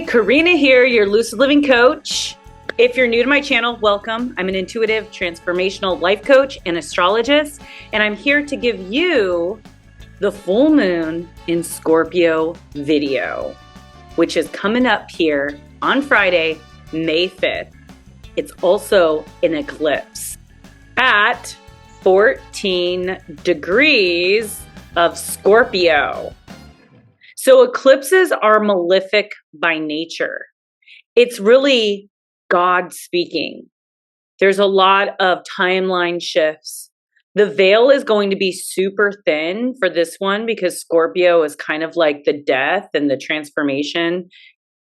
Karina here, your Lucid Living Coach. If you're new to my channel, welcome. I'm an intuitive, transformational life coach and astrologist, and I'm here to give you the full moon in Scorpio video, which is coming up here on Friday, May 5th. It's also an eclipse at 14 degrees of Scorpio. So eclipses are malefic by nature. It's really God speaking. There's a lot of timeline shifts. The veil is going to be super thin for this one because Scorpio is kind of like the death and the transformation.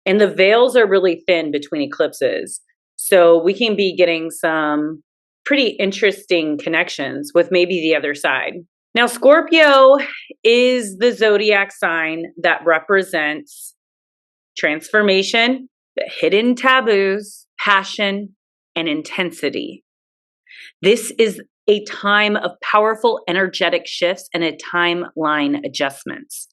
And the veils are really thin between eclipses. So we can be getting some pretty interesting connections with maybe the other side. Now, Scorpio is the zodiac sign that represents transformation, the hidden taboos, passion, and intensity. This is a time of powerful energetic shifts and a timeline adjustments.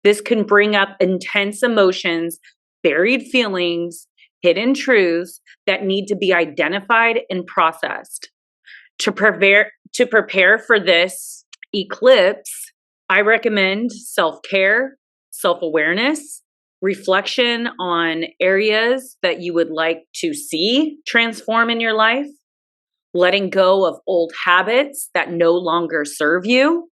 This can bring up intense emotions, buried feelings, hidden truths that need to be identified and processed. To prepare for this eclipse, I recommend self-care, self-awareness, reflection on areas that you would like to see transform in your life, letting go of old habits that no longer serve you,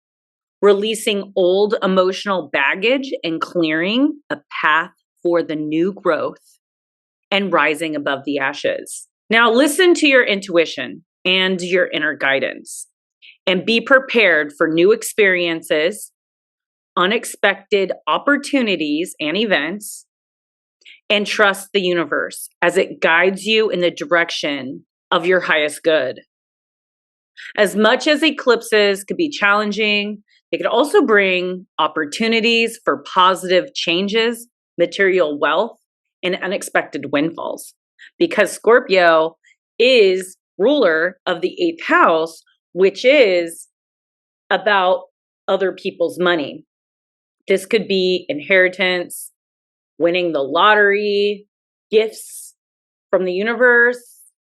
releasing old emotional baggage and clearing a path for the new growth, and rising above the ashes. Now listen to your intuition and your inner guidance. And be prepared for new experiences, unexpected opportunities and events, and trust the universe as it guides you in the direction of your highest good. As much as eclipses could be challenging, they could also bring opportunities for positive changes, material wealth, and unexpected windfalls. Because Scorpio is ruler of the 8th house, which is about other people's money. This could be inheritance, winning the lottery, gifts from the universe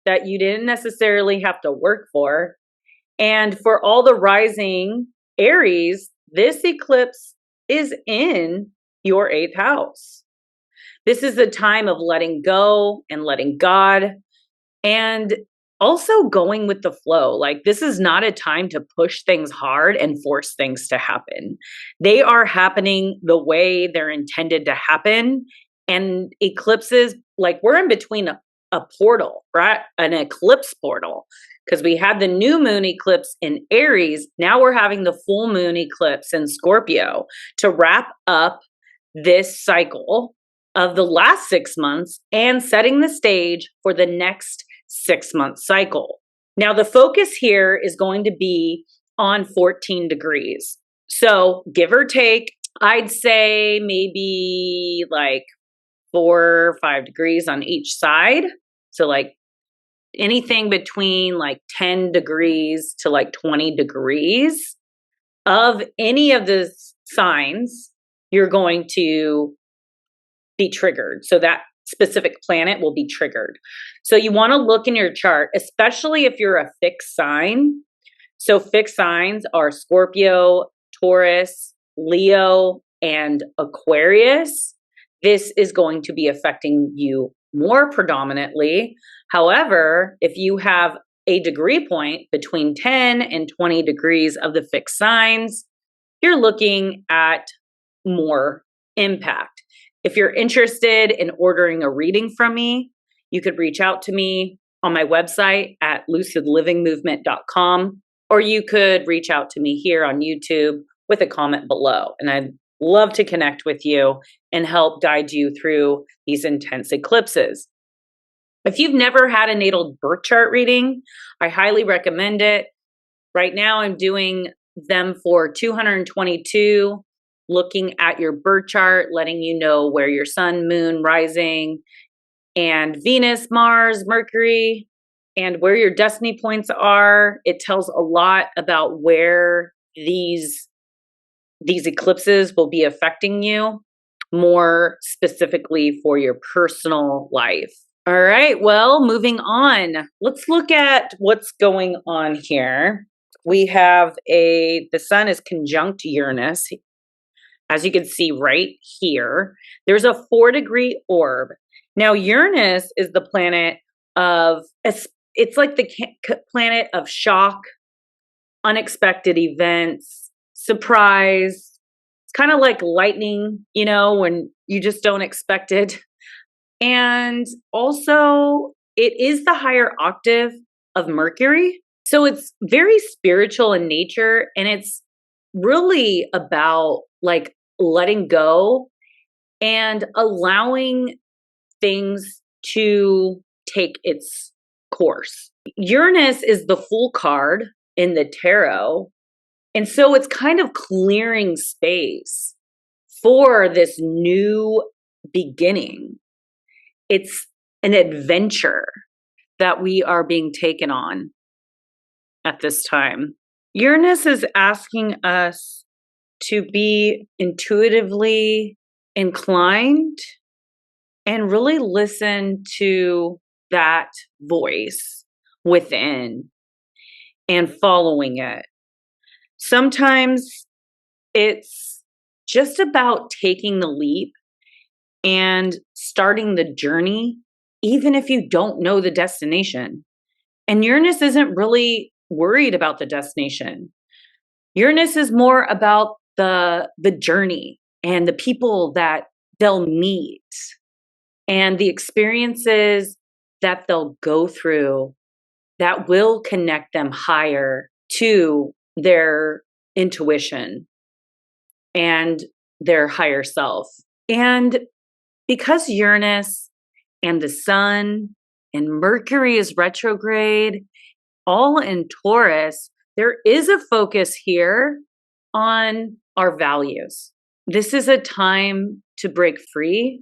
that you didn't necessarily have to work for. And for all the rising Aries, this eclipse is in your 8th house. This is a time of letting go and letting God, and also going with the flow. Like, this is not a time to push things hard and force things to happen. They are happening the way they're intended to happen. And eclipses, like, we're in between a portal, right? An eclipse portal, because we had the new moon eclipse in Aries. Now we're having the full moon eclipse in Scorpio to wrap up this cycle of the last 6 months and setting the stage for the next 6-month cycle. Now, the focus here is going to be on 14 degrees. So give or take, I'd say maybe like 4 or 5 degrees on each side. So like anything between like 10 degrees to like 20 degrees of any of the signs, you're going to be triggered. So that specific planet will be triggered. So you want to look in your chart, especially if you're a fixed sign. So fixed signs are Scorpio, Taurus, Leo, and Aquarius. This is going to be affecting you more predominantly. However, if you have a degree point between 10 and 20 degrees of the fixed signs, you're looking at more impact. If you're interested in ordering a reading from me, you could reach out to me on my website at LUCIDLIVINGMOVEMENT.com, or you could reach out to me here on YouTube with a comment below. And I'd love to connect with you and help guide you through these intense eclipses. If you've never had a natal birth chart reading, I highly recommend it. Right now, I'm doing them for $222. Looking at your birth chart, letting you know where your sun, moon, rising, and Venus, Mars, Mercury, and where your destiny points are. It tells a lot about where these eclipses will be affecting you. more specifically for your personal life. All right, well, moving on. Let's look at what's going on here. We have the sun is conjunct Uranus. As you can see right here, there's a 4-degree orb. Now, Uranus is the planet it's like the planet of shock, unexpected events, surprise. It's kind of like lightning, when you just don't expect it. And also, it is the higher octave of Mercury. So it's very spiritual in nature, and it's really about like letting go and allowing things to take its course. Uranus is the Fool card in the tarot. And so it's kind of clearing space for this new beginning. It's an adventure that we are being taken on at this time. Uranus is asking us to be intuitively inclined and really listen to that voice within and following it. Sometimes it's just about taking the leap and starting the journey, even if you don't know the destination. And Uranus isn't really worried about the destination. Uranus is more about the journey and the people that they'll meet and the experiences that they'll go through that will connect them higher to their intuition and their higher self. And because Uranus and the sun and Mercury is retrograde, all in Taurus, there is a focus here on our values. This is a time to break free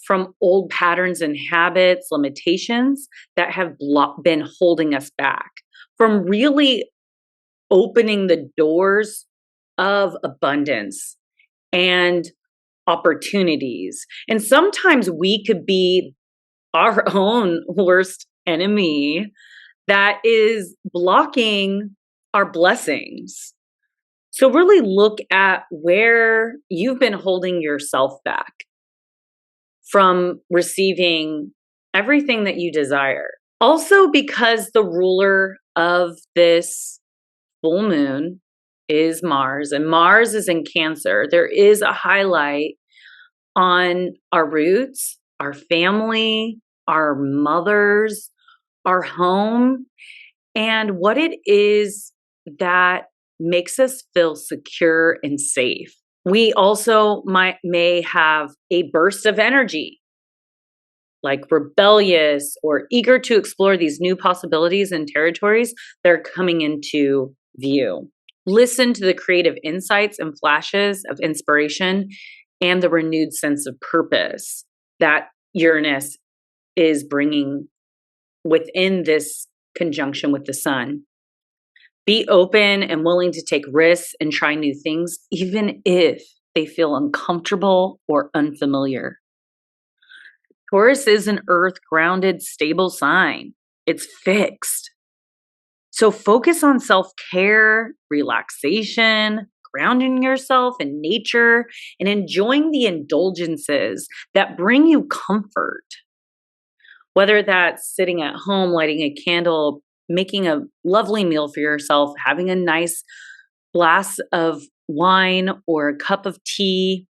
from old patterns and habits, limitations that have been holding us back from really opening the doors of abundance and opportunities. And sometimes we could be our own worst enemy that is blocking our blessings. So really look at where you've been holding yourself back from receiving everything that you desire. Also, because the ruler of this full moon is Mars, and Mars is in Cancer, there is a highlight on our roots, our family, our mothers, our home, and what it is that makes us feel secure and safe. We also may have a burst of energy, like rebellious or eager to explore these new possibilities and territories that are coming into view. Listen to the creative insights and flashes of inspiration and the renewed sense of purpose that Uranus is bringing within this conjunction with the sun. Be open and willing to take risks and try new things, even if they feel uncomfortable or unfamiliar. Taurus is an earth-grounded, stable sign. It's fixed. So focus on self-care, relaxation, grounding yourself in nature, and enjoying the indulgences that bring you comfort. Whether that's sitting at home, lighting a candle, making a lovely meal for yourself, having a nice glass of wine or a cup of tea,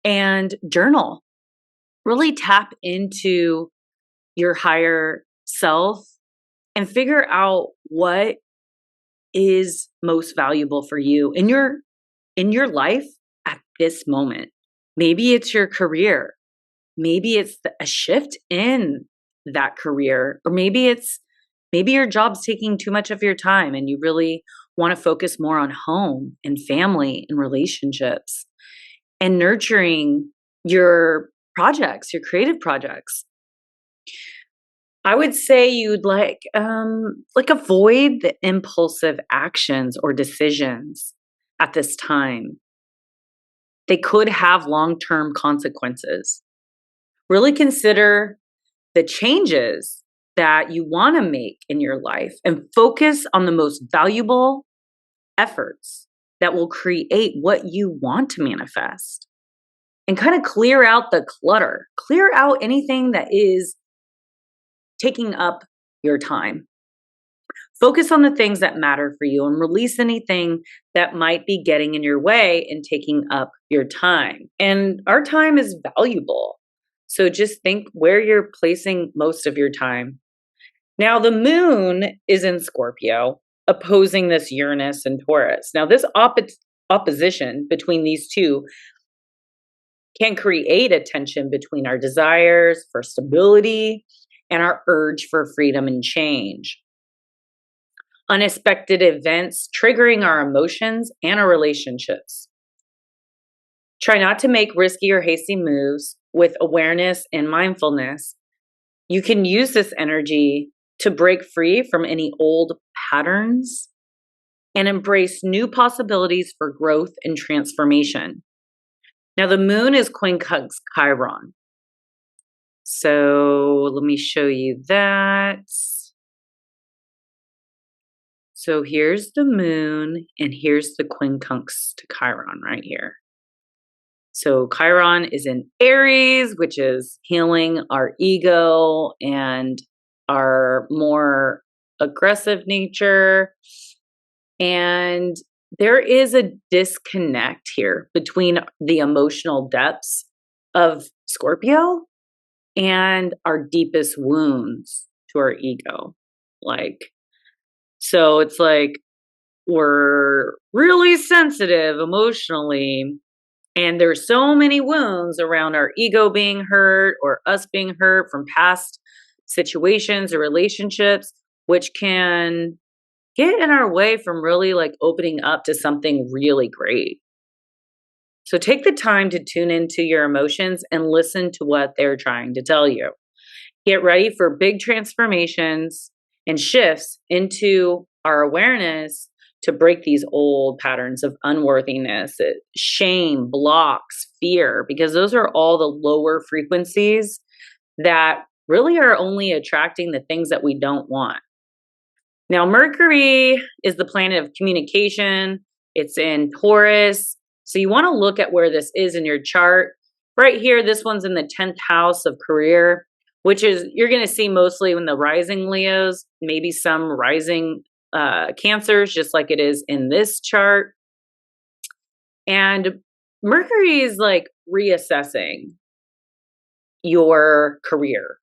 and journal. Really tap into your higher self and figure out what is most valuable for you in your life at this moment. Maybe it's your career. Maybe it's a shift in that career, or maybe your job's taking too much of your time and you really want to focus more on home and family and relationships and nurturing your projects, your creative projects. I would say you'd like avoid the impulsive actions or decisions at this time. they could have long-term consequences. Really consider the changes that you want to make in your life and focus on the most valuable efforts that will create what you want to manifest. And kind of clear out the clutter, clear out anything that is taking up your time. Focus on the things that matter for you and release anything that might be getting in your way and taking up your time. And our time is valuable. So just think where you're placing most of your time. Now, the moon is in Scorpio, opposing this Uranus and Taurus. Now, this opposition between these two can create a tension between our desires for stability and our urge for freedom and change. Unexpected events triggering our emotions and our relationships. Try not to make risky or hasty moves with awareness and mindfulness. You can use this energy to break free from any old patterns and embrace new possibilities for growth and transformation. Now, the moon is quincunx Chiron. So let me show you that. So here's the moon, and here's the quincunx to Chiron right here. So Chiron is in Aries, which is healing our ego and our more aggressive nature. And there is a disconnect here between the emotional depths of Scorpio and our deepest wounds to our ego. So it's like we're really sensitive emotionally, and there's so many wounds around our ego being hurt or us being hurt from past situations or relationships, which can get in our way from really opening up to something really great. So take the time to tune into your emotions and listen to what they're trying to tell you. Get ready for big transformations and shifts into our awareness to break these old patterns of unworthiness, shame, blocks, fear, because those are all the lower frequencies that really are only attracting the things that we don't want. Now, Mercury is the planet of communication. It's in Taurus. So you want to look at where this is in your chart. Right here, this one's in the 10th house of career, which is, you're going to see mostly when the rising Leos, maybe some rising Cancers, just like it is in this chart. And Mercury is reassessing your career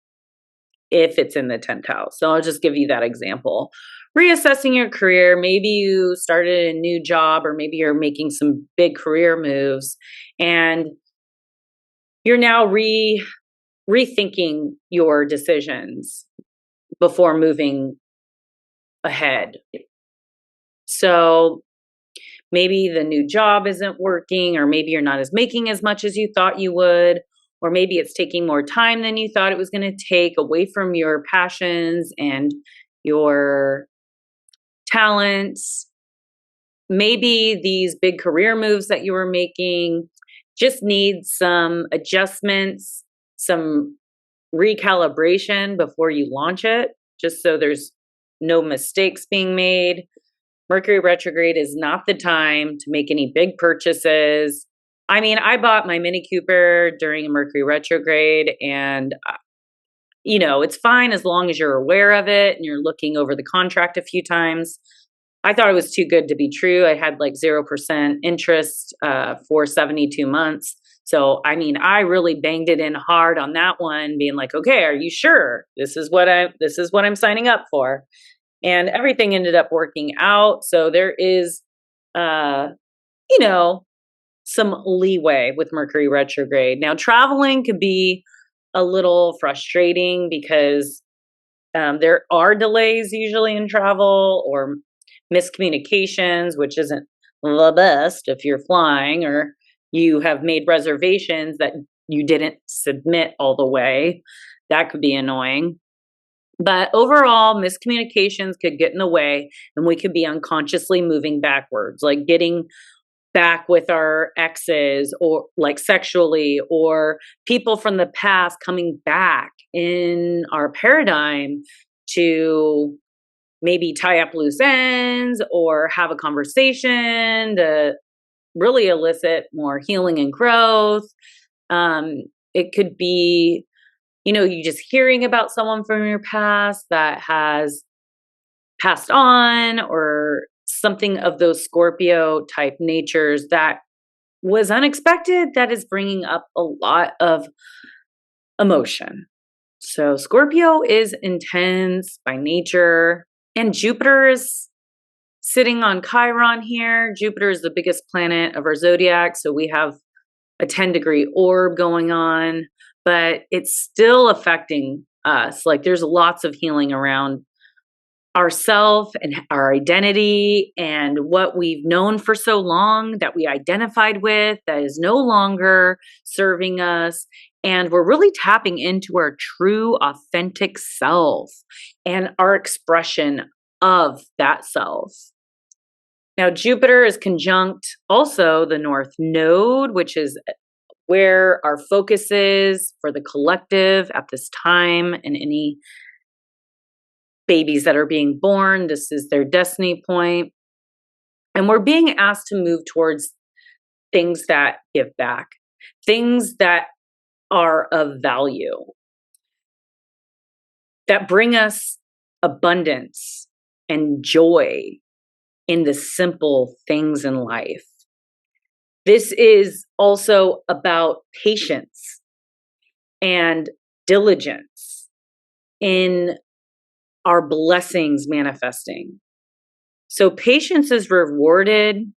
if it's in the 10th house. So I'll just give you that example. Reassessing your career. Maybe you started a new job, or maybe you're making some big career moves, and you're now rethinking your decisions before moving ahead. So maybe the new job isn't working, or maybe you're not making as much as you thought you would, or maybe it's taking more time than you thought it was going to take away from your passions and your talents. Maybe these big career moves that you were making just need some adjustments, some recalibration before you launch it, just so there's no mistakes being made. Mercury retrograde is not the time to make any big purchases. I mean, I bought my Mini Cooper during a Mercury retrograde, and it's fine as long as you're aware of it and you're looking over the contract a few times. I thought it was too good to be true. I had 0% interest for 72 months. So, I mean, I really banged it in hard on that one, being okay, are you sure this is what I'm signing up for? And everything ended up working out. So there is, some leeway with Mercury retrograde. Now, traveling could be a little frustrating because there are delays usually in travel, or miscommunications, which isn't the best if you're flying, or you have made reservations that you didn't submit all the way. That could be annoying. But overall, miscommunications could get in the way, and we could be unconsciously moving backwards, getting back with our exes, or like sexually, or people from the past coming back in our paradigm to maybe tie up loose ends or have a conversation to really elicit more healing and growth. It could be, you just hearing about someone from your past that has passed on, or something of those Scorpio type natures that was unexpected, that is bringing up a lot of emotion. So Scorpio is intense by nature, and Jupiter is sitting on Chiron here. Jupiter is the biggest planet of our zodiac, so we have a 10-degree orb going on, but it's still affecting us. Like, there's lots of healing around ourself and our identity and what we've known for so long that we identified with that is no longer serving us. And we're really tapping into our true, authentic self and our expression of that self. Now, Jupiter is conjunct also the North Node, which is where our focus is for the collective at this time, and any babies that are being born, this is their destiny point. And we're being asked to move towards things that give back, things that are of value, that bring us abundance and joy in the simple things in life. This is also about patience and diligence in our blessings manifesting. So patience is rewarded.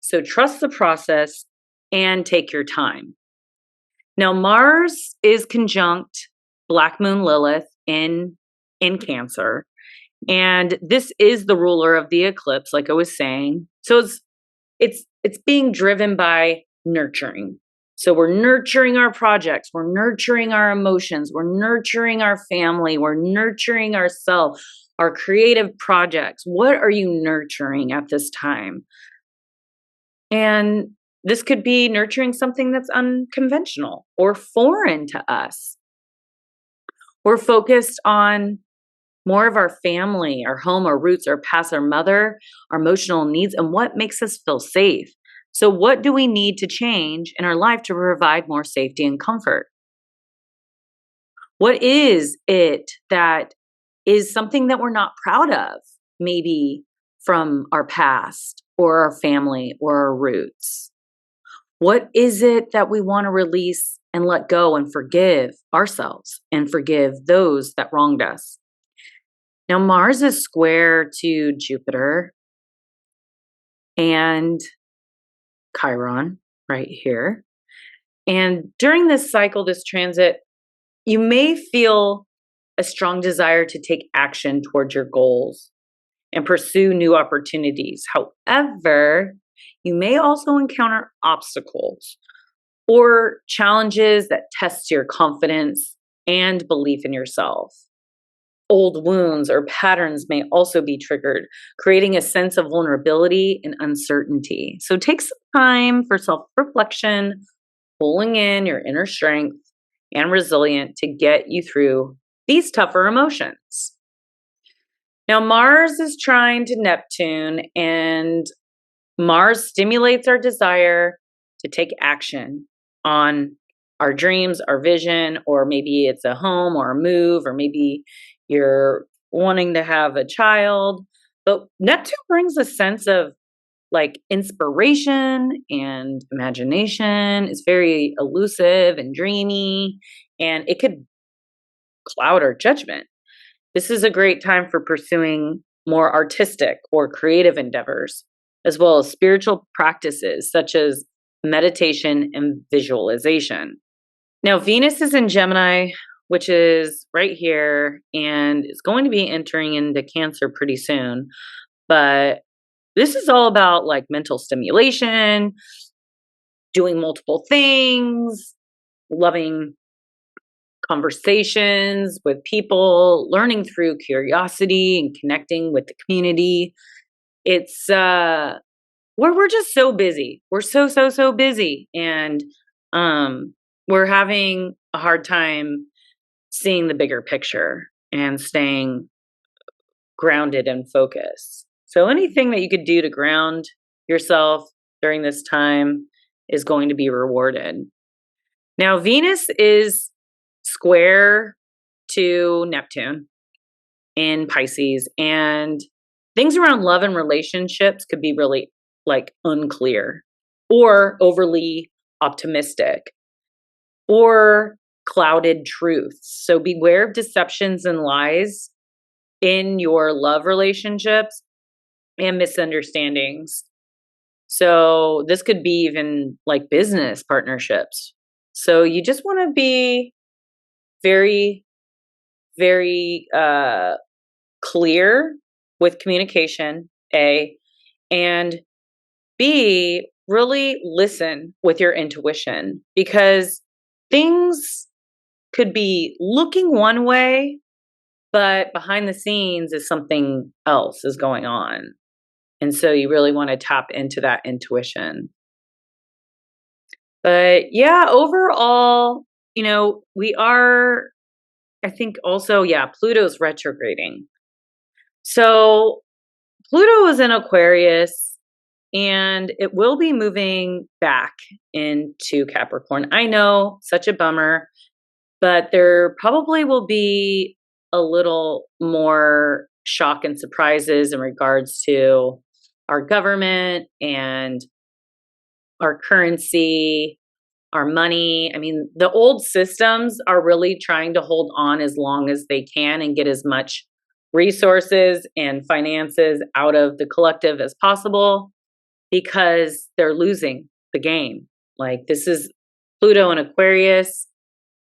So trust the process and take your time. Now, Mars is conjunct Black Moon Lilith in Cancer. And this is the ruler of the eclipse, like I was saying. So it's being driven by nurturing. So we're nurturing our projects, we're nurturing our emotions, we're nurturing our family, we're nurturing ourselves, our creative projects. What are you nurturing at this time? And this could be nurturing something that's unconventional or foreign to us. We're focused on more of our family, our home, our roots, our past, our mother, our emotional needs, and what makes us feel safe. So what do we need to change in our life to provide more safety and comfort? What is it that is something that we're not proud of, maybe from our past or our family or our roots? What is it that we want to release and let go and forgive ourselves and forgive those that wronged us? Now, Mars is square to Jupiter and Chiron right here. And during this cycle, this transit, you may feel a strong desire to take action towards your goals and pursue new opportunities. However, you may also encounter obstacles or challenges that test your confidence and belief in yourself. Old wounds or patterns may also be triggered, creating a sense of vulnerability and uncertainty. So take some time for self-reflection, pulling in your inner strength and resilience to get you through these tougher emotions. Now, Mars is trine to Neptune, and Mars stimulates our desire to take action on our dreams, our vision, or maybe it's a home or a move, or maybe you're wanting to have a child. But Neptune brings a sense of like inspiration and imagination. It's very elusive and dreamy, and it could cloud our judgment. This is a great time for pursuing more artistic or creative endeavors, as well as spiritual practices such as meditation and visualization. Now, Venus is in Gemini, which is right here, and it's going to be entering into Cancer pretty soon. But this is all about like mental stimulation, doing multiple things, loving conversations with people, learning through curiosity and connecting with the community. It's we're just so busy. We're so busy. And we're having a hard time seeing the bigger picture and staying grounded and focused. So anything that you could do to ground yourself during this time is going to be rewarded. Now, Venus is square to Neptune in Pisces, and things around love and relationships could be really like unclear or overly optimistic or clouded truths. So beware of deceptions and lies in your love relationships and misunderstandings. So this could be even like business partnerships. So you just want to be very, very clear with communication, A, and B, really listen with your intuition, because things could be looking one way, but behind the scenes is something else is going on. And so you really want to tap into that intuition. But yeah, overall, we are, I think also, yeah, Pluto's retrograding. So Pluto is in Aquarius and it will be moving back into Capricorn. I know, such a bummer, but there probably will be a little more shock and surprises in regards to our government and our currency, our money. I mean, the old systems are really trying to hold on as long as they can and get as much resources and finances out of the collective as possible, because they're losing the game. Like, this is Pluto and Aquarius.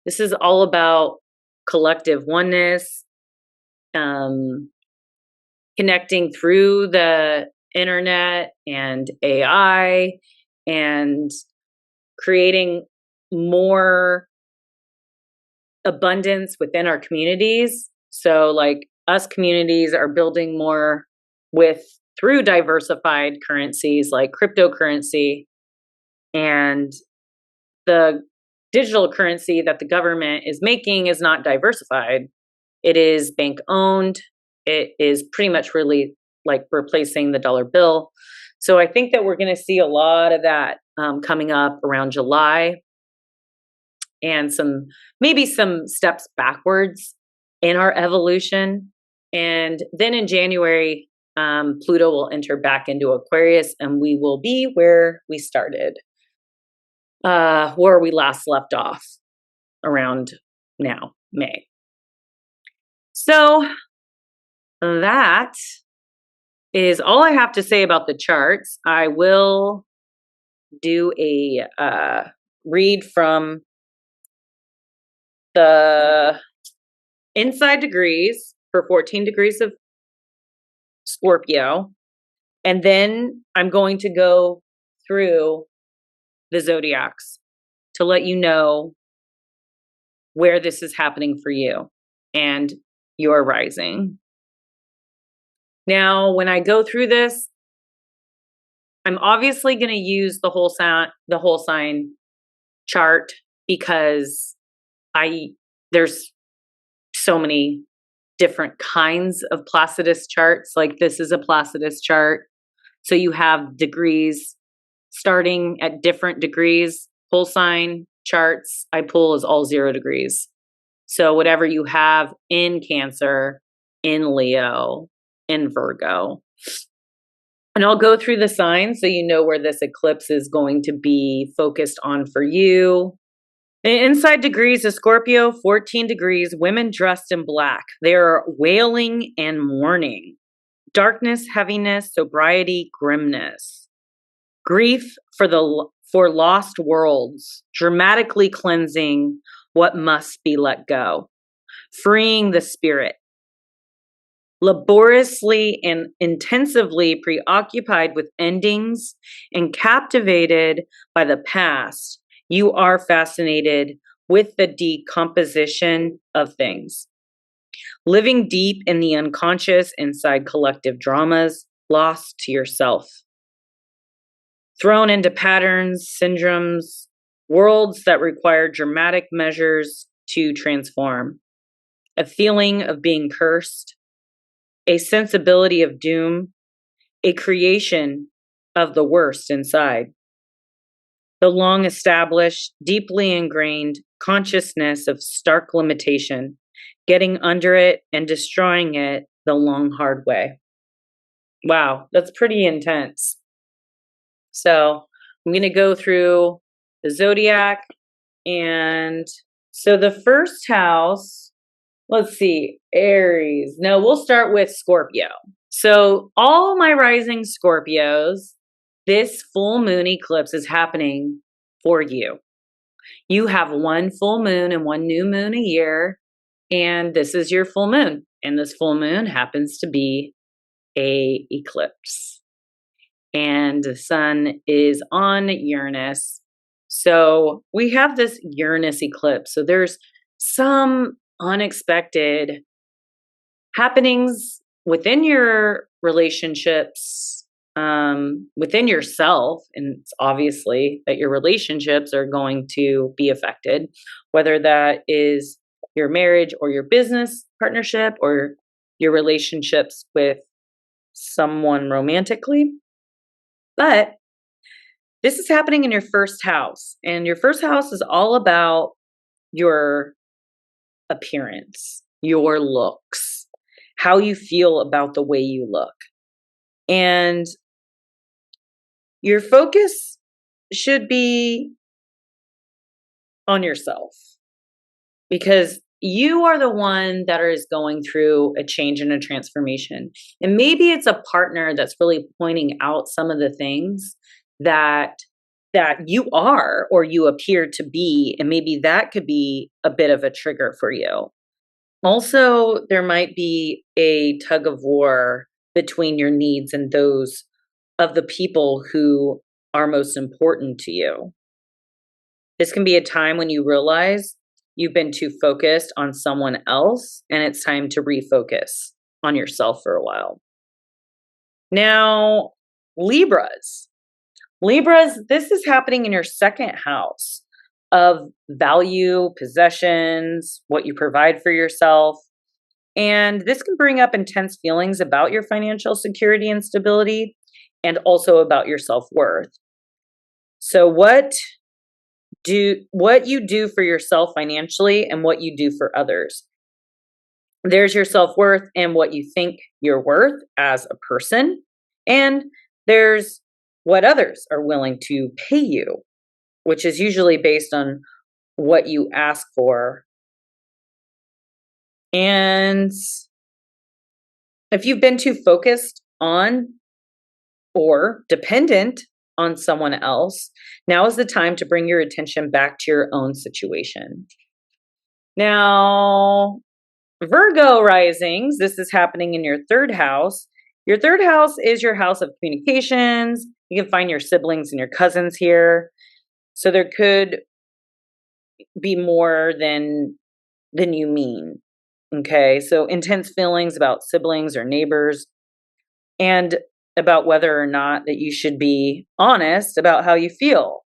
This is all about collective oneness, connecting through the internet and AI, and creating more abundance within our communities. So like us communities are building more through diversified currencies like cryptocurrency, and the digital currency that the government is making is not diversified. It is bank owned. It is pretty much really like replacing the dollar bill. So I think that we're going to see a lot of that coming up around July, and maybe some steps backwards in our evolution. And then in January, Pluto will enter back into Aquarius, and we will be where we started, where we last left off around now, May. So that is all I have to say about the charts. I will do a read from the inside degrees for 14 degrees of Scorpio. And then I'm going to go through the zodiacs to let you know where this is happening for you and your rising. Now, when I go through this, I'm obviously going to use the whole sign chart, because there's so many different kinds of Placidus charts. Like, this is a Placidus chart. So you have degrees starting at different degrees. Whole sign charts I pull is all 0 degrees. So whatever you have in Cancer, in Leo, in Virgo. And I'll go through the signs so you know where this eclipse is going to be focused on for you. The inside degrees of Scorpio, 14 degrees, women dressed in black. They are wailing and mourning. Darkness, heaviness, sobriety, grimness. Grief for lost worlds, dramatically cleansing what must be let go. Freeing the spirit. Laboriously and intensively preoccupied with endings and captivated by the past, you are fascinated with the decomposition of things. Living deep in the unconscious inside collective dramas, lost to yourself. thrown into patterns, syndromes, worlds that require dramatic measures to transform, a feeling of being cursed, a sensibility of doom, a creation of the worst inside. The long established, deeply ingrained consciousness of stark limitation, getting under it and destroying it the long, hard way. Wow, that's pretty intense. So I'm going to go through the zodiac. And so the first house, let's see, Aries. No, we'll start with Scorpio. So all my rising Scorpios, this full moon eclipse is happening for you. You have one full moon and one new moon a year, and this is your full moon. And this full moon happens to be a eclipse. And the sun is on Uranus. So we have this Uranus eclipse. So there's some unexpected happenings within your relationships, within yourself. And it's obviously that your relationships are going to be affected, whether that is your marriage or your business partnership or your relationships with someone romantically. But this is happening in your first house, and your first house is all about your appearance, your looks, how you feel about the way you look. And your focus should be on yourself, because you are the one that is going through a change and a transformation. And maybe it's a partner that's really pointing out some of the things that you are or you appear to be, and maybe that could be a bit of a trigger for you. Also, there might be a tug of war between your needs and those of the people who are most important to you. This can be a time when you realize you've been too focused on someone else, and it's time to refocus on yourself for a while. Now, Libras, this is happening in your second house of value, possessions, what you provide for yourself. And this can bring up intense feelings about your financial security and stability, and also about your self-worth. So what you do for yourself financially and what you do for others. There's your self-worth and what you think you're worth as a person. And there's what others are willing to pay you, which is usually based on what you ask for. And if you've been too focused on or dependent on someone else, now is the time to bring your attention back to your own situation. Now, Virgo risings, this is happening in your third house. Your third house is your house of communications. You can find your siblings and your cousins here. So there could be more than you mean. Okay, so intense feelings about siblings or neighbors, and about whether or not that you should be honest about how you feel.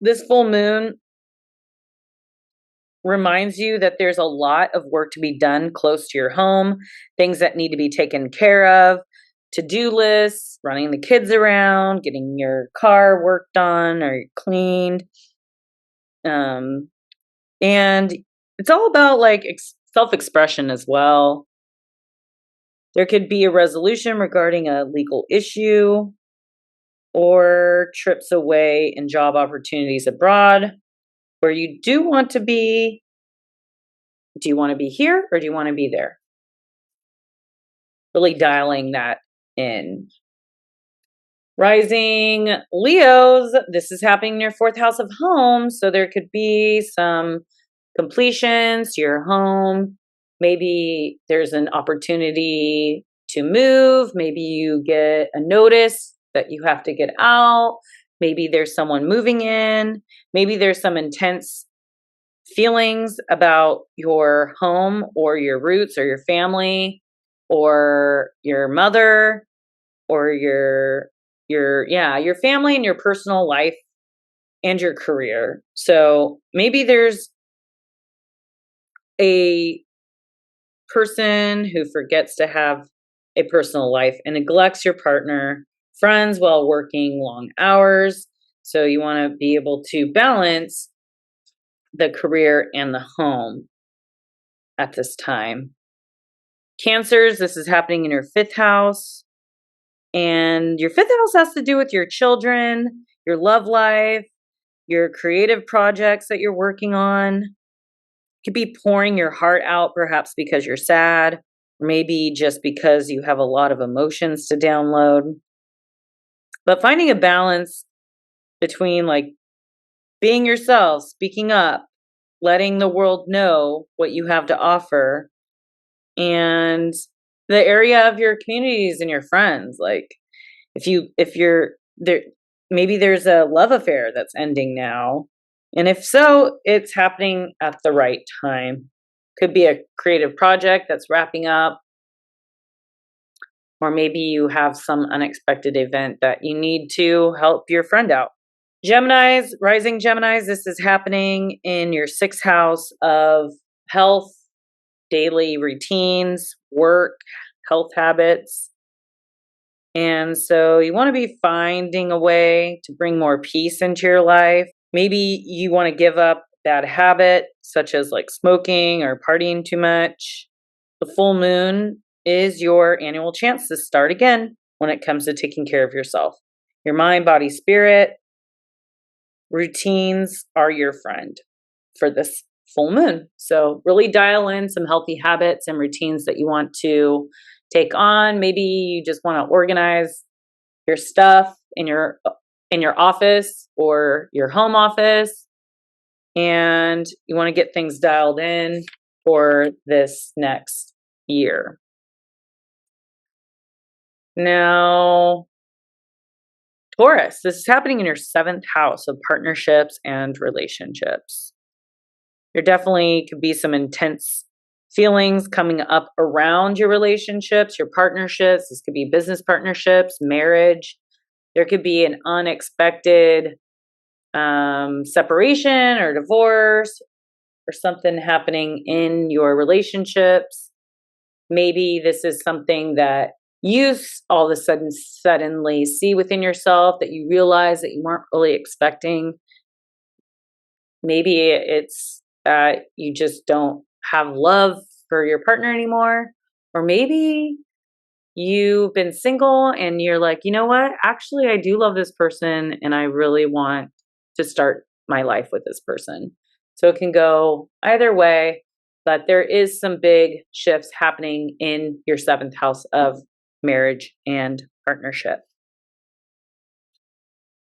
This full moon reminds you that there's a lot of work to be done close to your home, things that need to be taken care of, to-do lists, running the kids around, getting your car worked on or cleaned. And it's all about like self-expression as well. There could be a resolution regarding a legal issue or trips away and job opportunities abroad where you do want to be. Do you want to be here or do you want to be there? Really dialing that in. Rising Leos, this is happening in your fourth house of home. So there could be some completions to your home. Maybe there's an opportunity to move. Maybe you get a notice that you have to get out. Maybe there's someone moving in. Maybe there's some intense feelings about your home or your roots or your family or your mother or your your family and your personal life and your career. So maybe there's a person who forgets to have a personal life and neglects your partner, friends while working long hours. So you want to be able to balance the career and the home at this time. Cancers, this is happening in your 5th house. And your 5th house has to do with your children, your love life, your creative projects that you're working on. You could be pouring your heart out, perhaps because you're sad, or maybe just because you have a lot of emotions to download. But finding a balance between like being yourself, speaking up, letting the world know what you have to offer, and the area of your communities and your friends. Like if you're there, maybe there's a love affair that's ending now. And if so, it's happening at the right time. Could be a creative project that's wrapping up, or maybe you have some unexpected event that you need to help your friend out. Geminis, rising Geminis, this is happening in your 6th house of health, daily routines, work, health habits. And so you want to be finding a way to bring more peace into your life. Maybe you want to give up bad habit, such as like smoking or partying too much. The full moon is your annual chance to start again when it comes to taking care of yourself. Your mind, body, spirit, routines are your friend for this full moon. So really dial in some healthy habits and routines that you want to take on. Maybe you just want to organize your stuff in your office or your home office, and you want to get things dialed in for this next year. Now, Taurus, this is happening in your 7th house of partnerships and relationships. There definitely could be some intense feelings coming up around your relationships, your partnerships. This could be business partnerships, marriage. There could be an unexpected separation or divorce or something happening in your relationships. Maybe this is something that you all of a suddenly see within yourself that you realize that you weren't really expecting. Maybe it's that you just don't have love for your partner anymore. Or maybe you've been single and you're like, you know what? Actually, I do love this person and I really want to start my life with this person. So it can go either way, but there is some big shifts happening in your 7th house of marriage and partnership.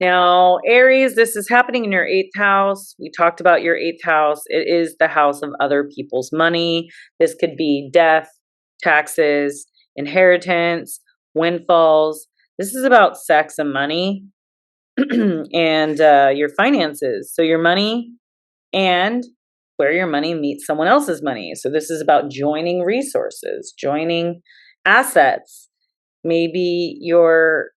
Now, Aries, this is happening in your 8th house. We talked about your 8th house. It is the house of other people's money. This could be death, taxes, inheritance, windfalls. This is about sex and money and your finances. So your money and where your money meets someone else's money. So this is about joining resources, joining assets. Maybe you're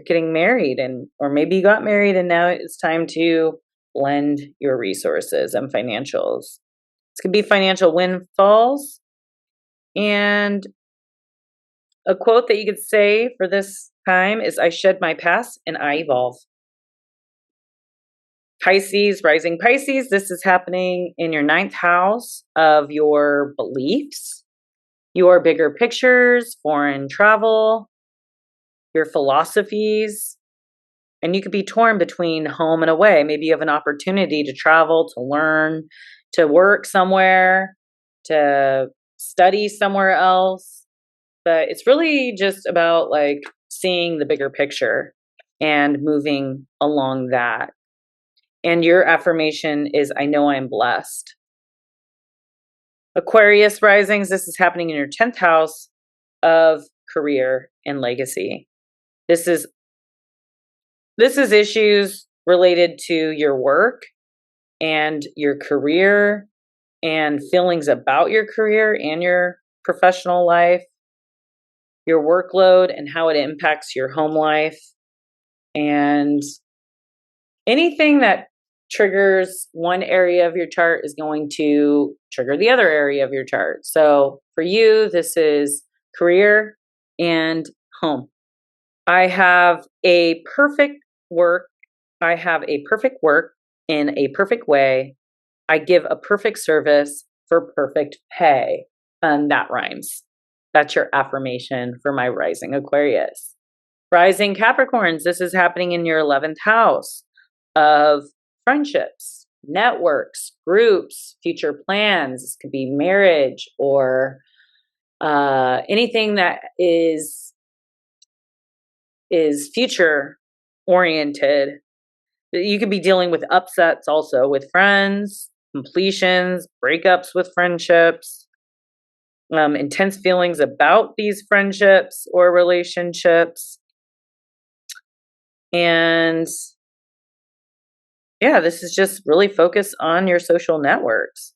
getting married or maybe you got married and now it's time to blend your resources and financials. This could be financial windfalls. And a quote that you could say for this time is, I shed my past and I evolve. Pisces, rising Pisces, this is happening in your 9th house of your beliefs, your bigger pictures, foreign travel, your philosophies, and you could be torn between home and away. Maybe you have an opportunity to travel, to learn, to work somewhere, to study somewhere else. But it's really just about like seeing the bigger picture and moving along that. And your affirmation is, I know I'm blessed. Aquarius risings, this is happening in your 10th house of career and legacy. This is issues related to your work and your career and feelings about your career and your professional life, your workload and how it impacts your home life. And anything that triggers one area of your chart is going to trigger the other area of your chart. So for you, this is career and home. I have a perfect work. I have a perfect work in a perfect way. I give a perfect service for perfect pay. And that rhymes. That's your affirmation for my rising Aquarius. Rising Capricorns, this is happening in your 11th house of friendships, networks, groups, future plans. This could be marriage or anything that is future oriented. You could be dealing with upsets also with friends, completions, breakups with friendships, intense feelings about these friendships or relationships. And yeah, this is just really focused on your social networks.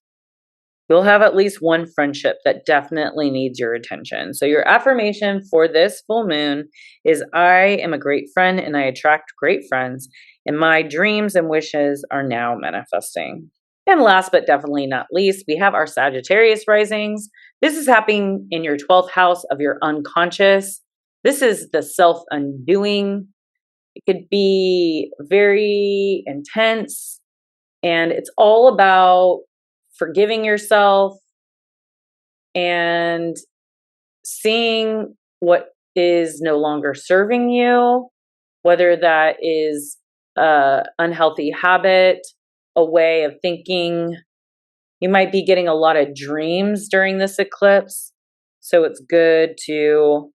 You'll have at least one friendship that definitely needs your attention. So your affirmation for this full moon is I am a great friend and I attract great friends, and my dreams and wishes are now manifesting. And last but definitely not least, we have our Sagittarius risings. This is happening in your 12th house of your unconscious. This is the self-undoing. It could be very intense, and it's all about forgiving yourself and seeing what is no longer serving you, whether that is an unhealthy habit, a way of thinking. You might be getting a lot of dreams during this eclipse, so it's good to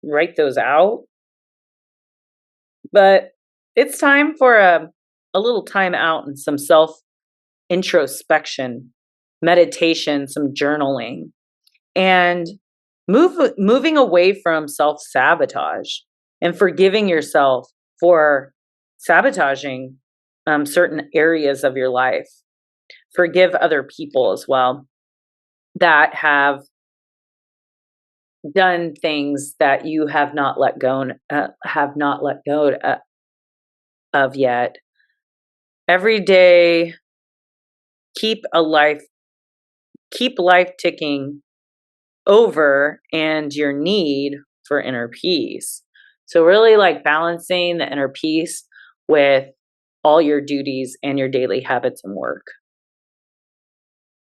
write those out. But it's time for a little time out and some self introspection, meditation, some journaling, and moving away from self-sabotage and forgiving yourself for sabotaging certain areas of your life. Forgive other people as well that have done things that you have not let go of yet. Every day, keep life ticking over and your need for inner peace. So really like balancing the inner peace with all your duties and your daily habits and work.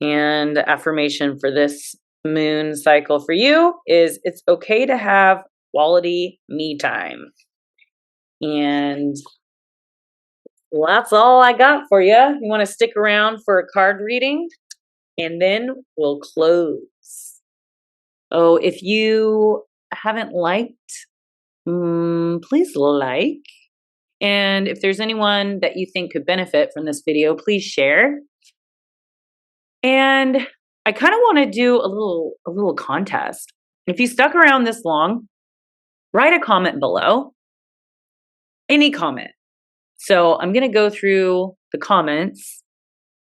And the affirmation for this moon cycle for you is it's okay to have quality me time. And well, that's all I got for you. You want to stick around for a card reading? And then we'll close. Oh, if you haven't liked, please like. And if there's anyone that you think could benefit from this video, please share. And I kind of want to do a little contest. If you stuck around this long, write a comment below. Any comment. So I'm going to go through the comments,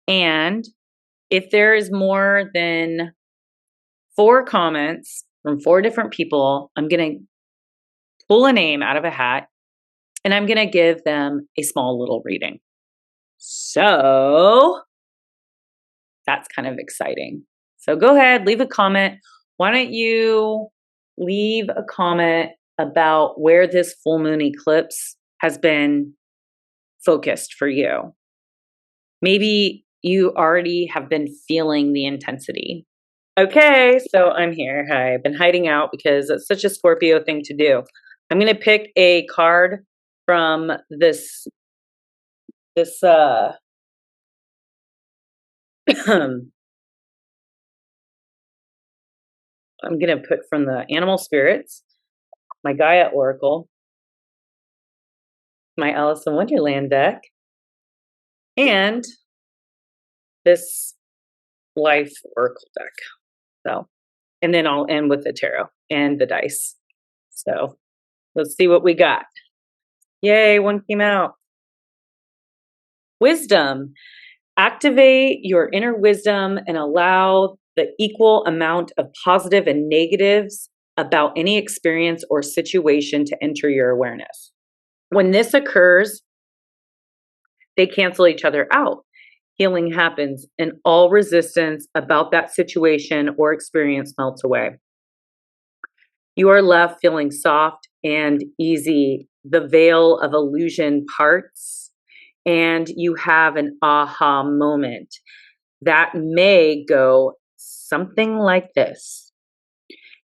and if there is more than 4 comments from 4 different people, I'm going to pull a name out of a hat and I'm going to give them a small little reading. So that's kind of exciting. So go ahead, leave a comment. Why don't you leave a comment about where this full moon eclipse has been focused for you? Maybe you already have been feeling the intensity. Okay, so I'm here. Hi, I've been hiding out because it's such a Scorpio thing to do. I'm going to pick a card from this I'm going to put from the Animal Spirits, my Gaia Oracle, my Alice in Wonderland deck, and this Life Oracle deck. So, and then I'll end with the tarot and the dice. So let's see what we got. Yay, one came out. Wisdom. Activate your inner wisdom and allow the equal amount of positive and negatives about any experience or situation to enter your awareness. When this occurs, they cancel each other out. Healing happens, and all resistance about that situation or experience melts away. You are left feeling soft and easy. The veil of illusion parts, and you have an aha moment that may go something like this.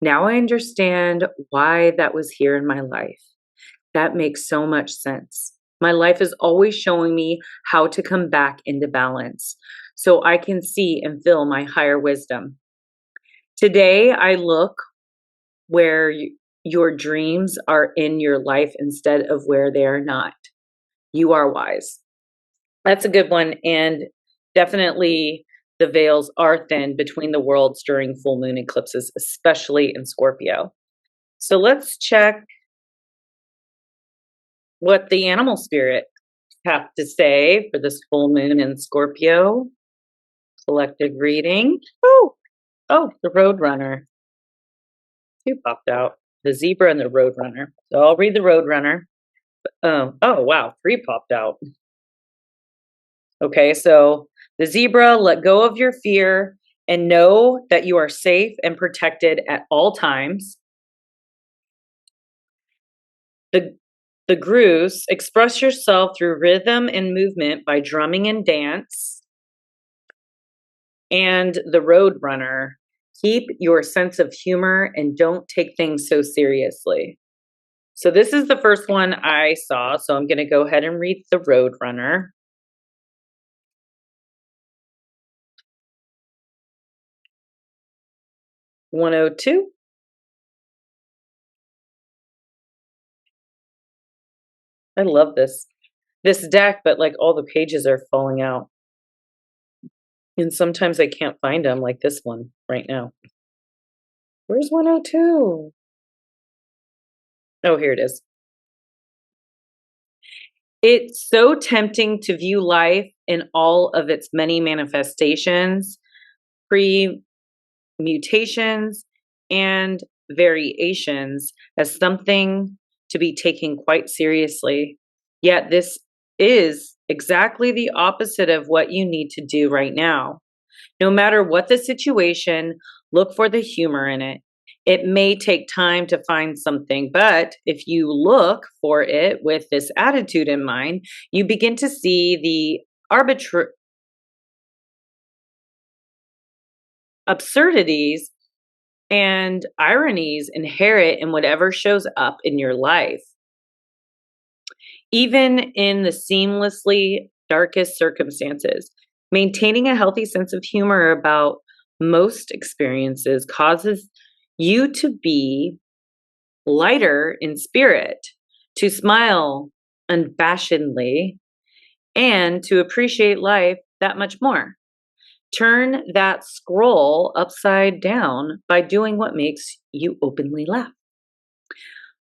Now I understand why that was here in my life. That makes so much sense. My life is always showing me how to come back into balance so I can see and feel my higher wisdom. Today, I look where your dreams are in your life instead of where they are not. You are wise. That's a good one. And definitely the veils are thin between the worlds during full moon eclipses, especially in Scorpio. So let's check what the animal spirit have to say for this full moon in Scorpio. Collective reading. Oh, the Roadrunner. Two popped out. The zebra and the Roadrunner. So I'll read the Roadrunner. Oh, wow, three popped out. Okay, so the zebra, let go of your fear and know that you are safe and protected at all times. The Grouse, express yourself through rhythm and movement by drumming and dance. And the Roadrunner, keep your sense of humor and don't take things so seriously. So this is the first one I saw, so I'm going to go ahead and read the Roadrunner. $102. I love this deck, but like all the pages are falling out. And sometimes I can't find them, like this one right now. Where's 102? Oh, here it is. It's so tempting to view life in all of its many manifestations, pre-mutations, and variations as something to be taken quite seriously. Yet this is exactly the opposite of what you need to do right now. No matter what the situation, look for the humor in it. It may take time to find something, but if you look for it with this attitude in mind, you begin to see the absurdities and ironies inherent in whatever shows up in your life. Even in the seamlessly darkest circumstances, maintaining a healthy sense of humor about most experiences causes you to be lighter in spirit, to smile unabashedly, and to appreciate life that much more. Turn that scroll upside down by doing what makes you openly laugh.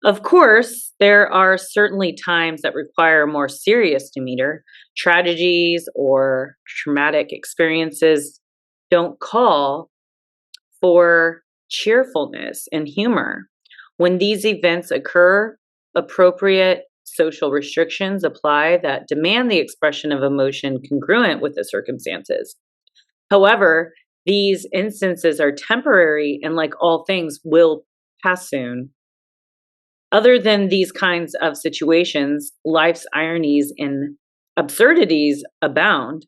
Of course, there are certainly times that require a more serious demeanor. Tragedies or traumatic experiences don't call for cheerfulness and humor. When these events occur, appropriate social restrictions apply that demand the expression of emotion congruent with the circumstances. However, these instances are temporary and, like all things, will pass soon. Other than these kinds of situations, life's ironies and absurdities abound.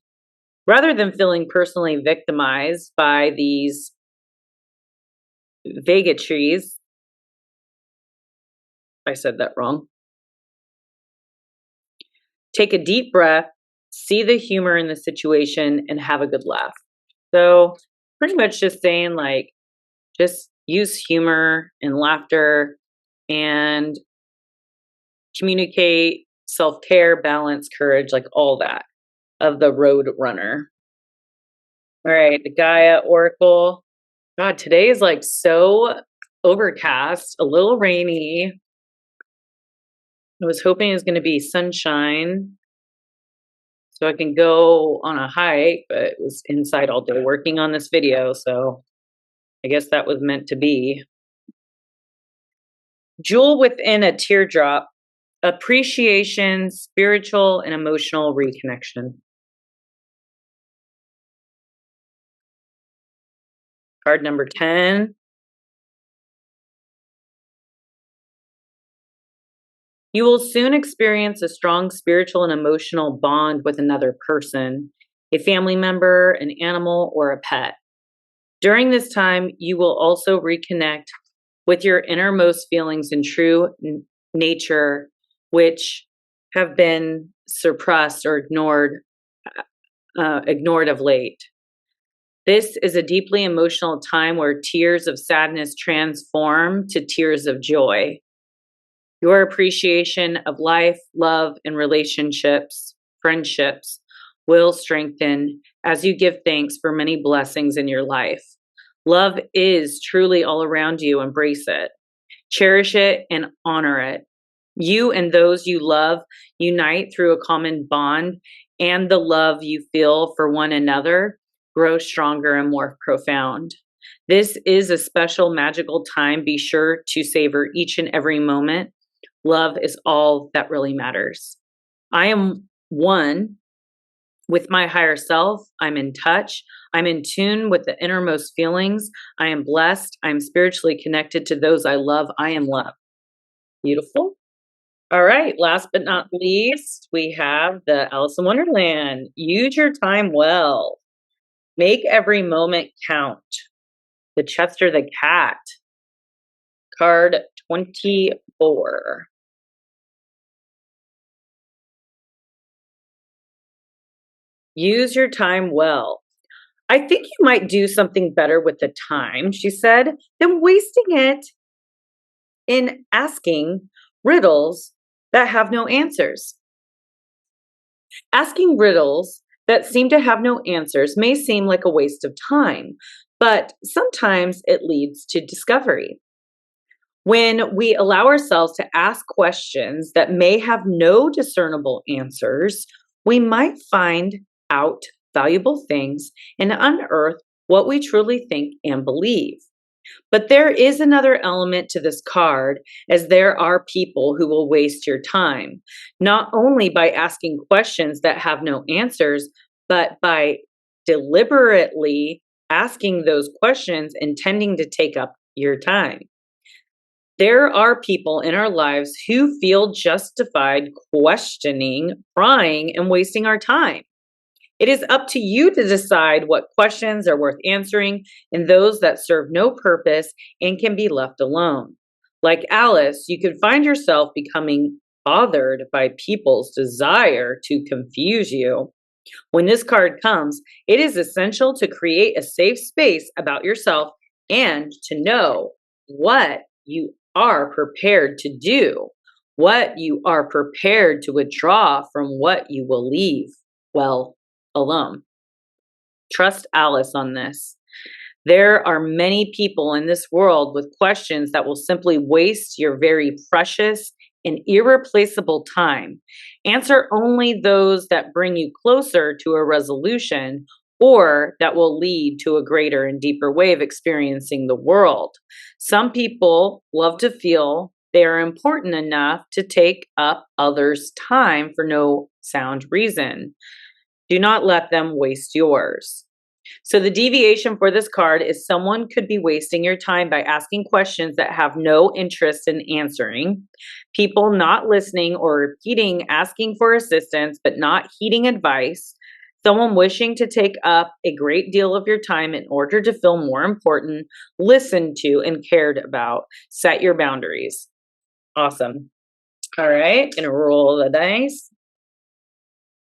Rather than feeling personally victimized by these vagaries, I said that wrong. Take a deep breath, see the humor in the situation, and have a good laugh. So, pretty much just saying, like, just use humor and laughter and communicate self-care, balance, courage, like all that of the Roadrunner. All right, the Gaia Oracle. God, today is like so overcast, a little rainy. I was hoping it was going to be sunshine so I can go on a hike, but it was inside all day working on this video, so I guess that was meant to be. Jewel within a teardrop. appreciation, spiritual and emotional reconnection. Card number 10. You will soon experience a strong spiritual and emotional bond with another person, a family member, an animal, or a pet. During this time, you will also reconnect with your innermost feelings and true nature, which have been suppressed or ignored of late. This is a deeply emotional time where tears of sadness transform to tears of joy. Your appreciation of life, love, and relationships, friendships, will strengthen as you give thanks for many blessings in your life. Love is truly all around you. Embrace it, cherish it, and honor it. You and those you love unite through a common bond, and the love you feel for one another grows stronger and more profound. This is a special, magical time. Be sure to savor each and every moment. Love is all that really matters. I am one with my higher self. I'm in touch. I'm in tune with the innermost feelings. I am blessed. I'm spiritually connected to those I love. I am love. Beautiful. All right. Last but not least, we have the Alice in Wonderland. Use your time well. Make every moment count. The Chester the Cat. Card 24. Use your time well. I think you might do something better with the time, she said, than wasting it in asking riddles that have no answers. Asking riddles that seem to have no answers may seem like a waste of time, but sometimes it leads to discovery. When we allow ourselves to ask questions that may have no discernible answers, we might find out valuable things and unearth what we truly think and believe. But there is another element to this card, as there are people who will waste your time, not only by asking questions that have no answers, but by deliberately asking those questions intending to take up your time. There are people in our lives who feel justified questioning, prying, and wasting our time. It is up to you to decide what questions are worth answering and those that serve no purpose and can be left alone. Like Alice, you could find yourself becoming bothered by people's desire to confuse you. When this card comes, it is essential to create a safe space about yourself and to know what you are prepared to do, what you are prepared to withdraw from what you will leave, well, alone. Trust Alice on this. There are many people in this world with questions that will simply waste your very precious and irreplaceable time. Answer only those that bring you closer to a resolution or that will lead to a greater and deeper way of experiencing the world. Some people love to feel they are important enough to take up others' time for no sound reason. Do not let them waste yours. So the deviation for this card is someone could be wasting your time by asking questions that have no interest in answering, people not listening or repeating, asking for assistance but not heeding advice, someone wishing to take up a great deal of your time in order to feel more important, listened to, and cared about. Set your boundaries. Awesome. All right, gonna roll the dice.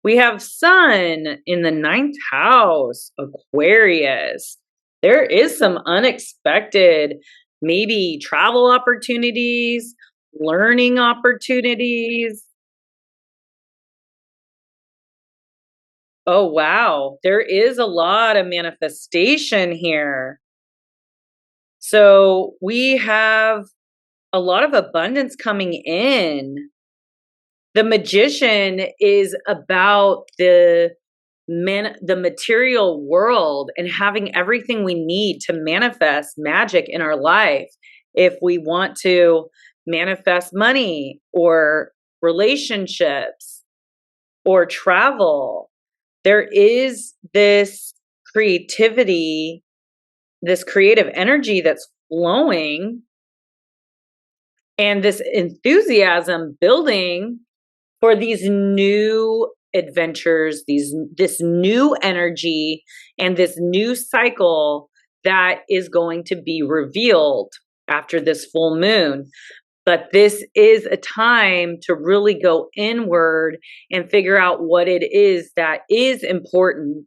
We have Sun in the 9th house, Aquarius. There is some unexpected, maybe travel opportunities, learning opportunities. Oh, wow. There is a lot of manifestation here. So we have a lot of abundance coming in. The Magician is about the material world and having everything we need to manifest magic in our life. If we want to manifest money or relationships or travel. There is this creativity, this creative energy that's flowing, and this enthusiasm building for these new adventures, this new energy and this new cycle that is going to be revealed after this full moon. But this is a time to really go inward and figure out what it is that is important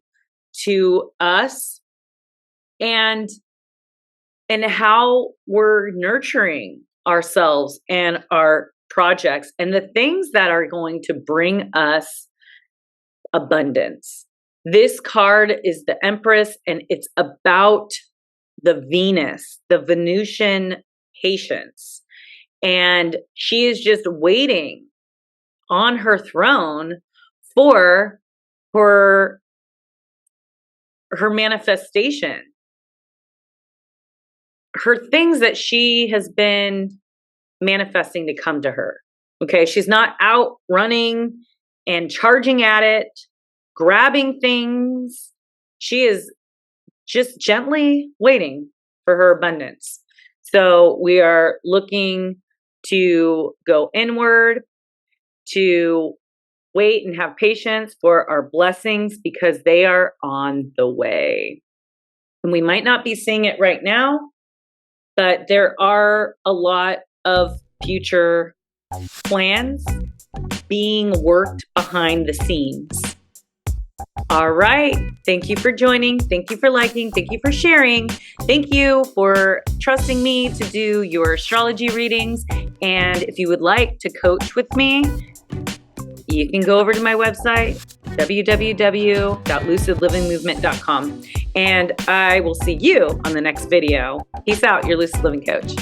to us, and how we're nurturing ourselves and our projects and the things that are going to bring us abundance. This card is the Empress, and it's about the Venus, the Venusian patience. And she is just waiting on her throne for her manifestation, her things that she has been manifesting to come to her. Okay, she's not out running and charging at it, grabbing things. She is just gently waiting for her abundance. So we are looking to go inward, to wait and have patience for our blessings, because they are on the way. And we might not be seeing it right now, but there are a lot of future plans being worked behind the scenes. All right. Thank you for joining. Thank you for liking. Thank you for sharing. Thank you for trusting me to do your astrology readings. And if you would like to coach with me, you can go over to my website, www.lucidlivingmovement.com. And I will see you on the next video. Peace out, your Lucid Living Coach.